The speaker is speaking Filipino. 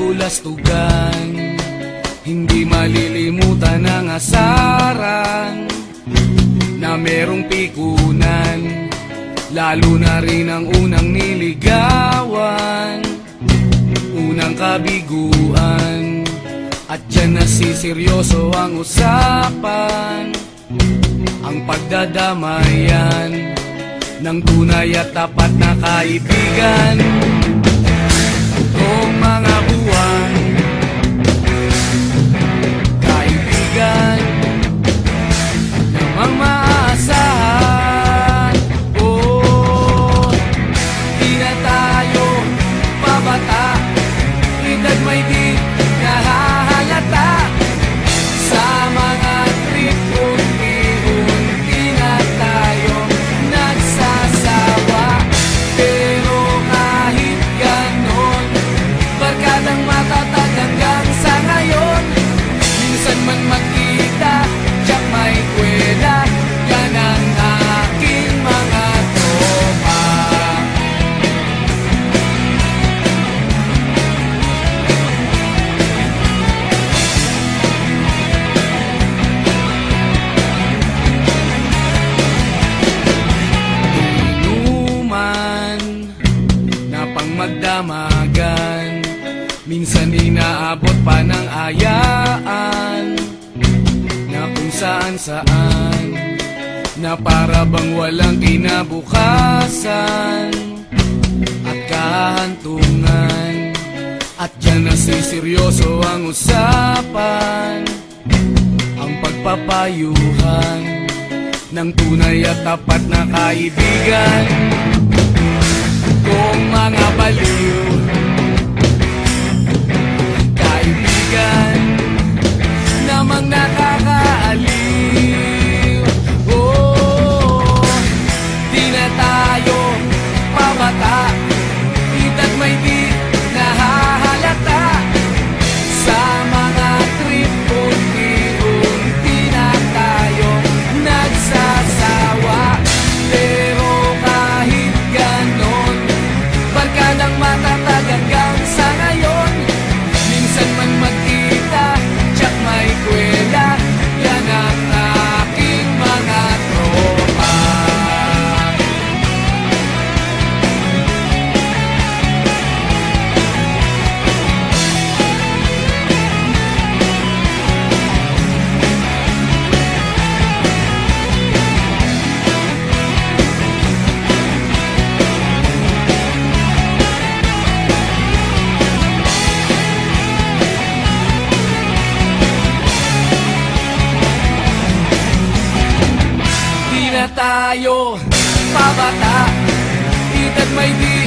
kabulastugan, hindi malilimutan ang asaran na merong pikunan, lalo na rin ang unang niligawan, unang kabiguan. At dyan nasiseryoso ang usapan, ang pagdadamayan ng tunay at tapat na kaibigan. Kung mga buwan, kaibigan namang maaasahan. Oh, di na tayo pabata, edad may di nahahalata. Sa mga trip unti-unti na tayo nagsasawa. Pero kahit ganon, barkadang matatag hanggang sa ngayon. Minsan man magkita, tiyak may kwela, yan ang aking mga tropa. Inuman na pang magdamagan, minsan inaabot pa ng ayaan, na kung saan-saan, na para bang walang kinabukasan at kahantungan. At dyan nasiseryoso ang usapan, ang pagpapayuhan ng tunay at tapat na kaibigan. Kung mga baliw, kaibigan namang nakakaaliw. Oh, di na tayo pabata, edad may di nahahalata. Sa mga trip unti-unti na tayo nagsasawa. Pero kahit ganon, barkadang matatag hanggang sa ngayon. Minsan man magkita, tiyak may kwela, yan ang aking mga tropa. Di na tayo pabata, edad may di